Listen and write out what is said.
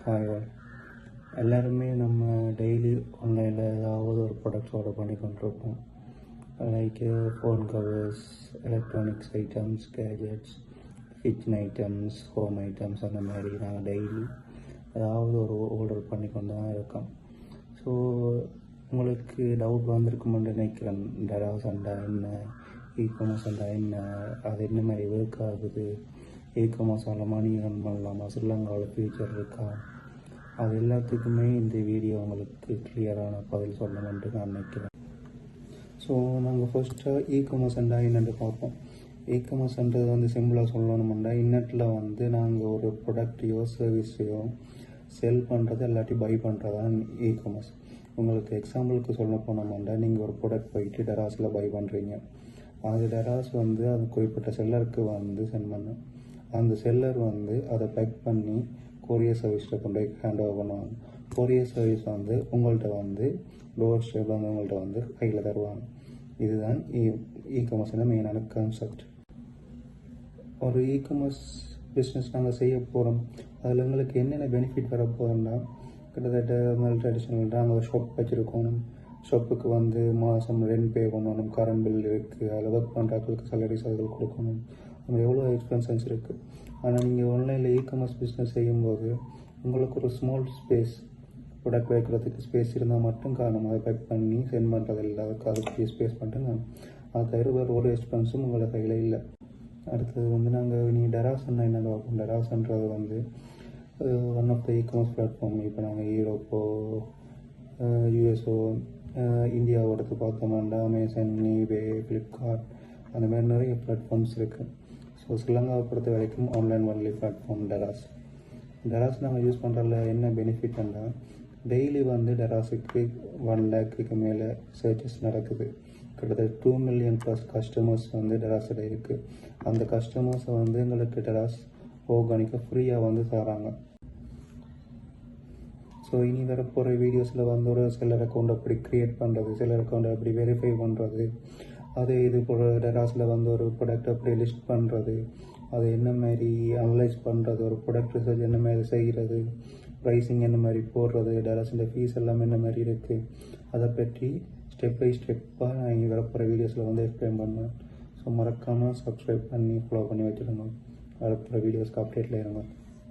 Hi all. எல்லாருமே நம்ம daily ஆன்லைனில் ஏதாவது ஒரு ப்ராடக்ட்ஸ் ஆர்டர் பண்ணி கொண்டிருப்போம். Like phone covers, electronics items, gadgets, kitchen items, home items, அந்த மாதிரி நாங்கள் டெய்லி ஏதாவது ஒரு ஆர்டர் பண்ணி கொண்டு தான் இருக்கோம். ஸோ உங்களுக்கு டவுட் வந்திருக்குமென்று நினைக்கிறேன். டெராஸ் அண்டா என்ன, இ-காமர்ஸ் அண்டா என்ன, அது என்ன மாதிரி ஒர்க் ஆகுது, இ-காமர்ஸால் மணி ரன் பண்ணலாமா, ஸ்ரீலங்காவில் ஃபியூச்சர் இருக்கா, அது எல்லாத்துக்குமே இந்த வீடியோ உங்களுக்கு கிளியரான பதில் சொல்லணும்னு நான் நினைக்கிறேன். ஸோ நாங்கள் ஃபர்ஸ்ட்டாக இ-காமர்ஸ்ண்டா என்னென்று பார்ப்போம். இ-காமர்ஸ்ன்றது வந்து சிம்பிளாக சொல்லணும்னா இன்நெட்டில் வந்து நாங்கள் ஒரு ப்ராடக்டையோ சர்வீஸையோ செல் பண்ணுறது இல்லாட்டி பை பண்ணுறது தான் இ-காமர்ஸ். உங்களுக்கு எக்ஸாம்பிளுக்கு சொல்ல போனோம்னா நீங்கள் ஒரு ப்ராடக்ட் போயிட்டு டெராஸில் பை பண்ணுறீங்க. அது டெராஸ் வந்து அது குறிப்பிட்ட செல்லருக்கு வந்து சென்ட் பண்ணும். அந்த செல்லர் வந்து அதை பேக் பண்ணி கொரியர் சர்வீஸில் கொண்டு போய் ஹேண்ட் ஓவர் பண்ணுவாங்க. கொரியர் சர்வீஸ் வந்து உங்கள்கிட்ட வந்து டோர் ஸ்டெப்பில் வந்து உங்கள்கிட்ட வந்து கையில் தருவாங்க. இதுதான் இ-காமர்ஸ்னா மெயினான கான்செப்ட். ஒரு இ-காமர்ஸ் பிஸ்னஸ் நாங்கள் செய்ய போகிறோம். அதில் எங்களுக்கு என்னென்ன பெனிஃபிட் வர போகிறோம்னா, கிட்டத்தட்ட முதல் ட்ரெடிஷ்னல் நாங்கள் ஒரு ஷாப் வச்சுருக்கணும். ஷாப்புக்கு வந்து மாதம் ரெண்ட் பே பண்ணணும், கரண்ட் பில் இருக்குது, அதில் ஒர்க் பண்ணுறவங்களுக்கு சேலரிஸ் அதில் கொடுக்கணும். நம்ம எவ்வளோ எக்ஸ்பென்சஸ் இருக்குது. ஆனால் நீங்கள் ஆன்லைனில் இ-காமர்ஸ் பிஸ்னஸ் செய்யும்போது உங்களுக்கு ஒரு ஸ்மால் ஸ்பேஸ், ப்ராடக்ட் வைக்கிறதுக்கு ஸ்பேஸ் இருந்தால் மட்டும் காணும். அதை பேக் பண்ணி சென்ட் பண்ணுறது இல்லை, அதுக்கு ஸ்பேஸ் மட்டும் காணும். அது தவிர வேறு ஒரு எக்ஸ்பென்ஸும் உங்களோட கையில் இல்லை. அடுத்தது வந்து நாங்கள் நீங்கள் டெராஸ்ன்னா என்ன பார்ப்போம். டெராஸ்ன்றது வந்து one of the e-commerce platform. இப்போ நாங்கள் யூரோப்போ, யூஎஸ்ஓ, இந்தியாவை எடுத்து பார்த்தோம்னா அமேசான், ஈபே, ஃப்ளிப்கார்ட், அந்த மாதிரி நிறைய பிளாட்ஃபார்ம்ஸ் இருக்குது. ஸோ ஸ்ரீலங்காவை பொறுத்த வரைக்கும் ஆன்லைன் ஒன்லி பிளாட்ஃபார்ம் டெராஸ். டெராஸ் நாங்கள் யூஸ் பண்ணுறதுல என்ன பெனிஃபிட்னா, டெய்லி வந்து டெராஸுக்கு 1 லேக்குக்கு மேலே சர்ச்சஸ் நடக்குது. கிட்டத்தட்ட 2 மில்லியன் ப்ளஸ் கஸ்டமர்ஸ் வந்து டெராஸில் இருக்குது. அந்த கஸ்டமர்ஸை வந்து எங்களுக்கு டெராஸ் ஆர்கானிக்காக ஃப்ரீயாக வந்து தராங்க. ஸோ இனி வரப்போகிற வீடியோஸில் வந்து ஒரு செல்லர் அக்கௌண்ட் எப்படி க்ரியேட் பண்ணுறது, செல்லர் அக்கௌண்ட்டை எப்படி வெரிஃபை பண்ணுறது, அது இது போல் டெராஸில் வந்து ஒரு ப்ராடக்ட் எப்படி லிஸ்ட் பண்ணுறது, அது என்ன மாதிரி அனலைஸ் பண்ணுறது, ஒரு ப்ராடக்ட் ரிசர்ச் என்ன மாதிரி செய்கிறது, ப்ரைஸிங் என்ன மாதிரி போடுறது, டெராஸில் ஃபீஸ் எல்லாம் என்ன மாதிரி இருக்குது, அதை பற்றி ஸ்டெப் பை ஸ்டெப்பாக நான் இங்கே வரப்போகிற வீடியோஸில் வந்து எக்ஸ்பிளைன் பண்ணுவேன். ஸோ மறக்காமல் சப்ஸ்கிரைப் பண்ணி ஃபாலோ பண்ணி வச்சுருங்க. வரப்போகிற வீடியோஸ்க்கு அப்டேட்டில் இருங்க.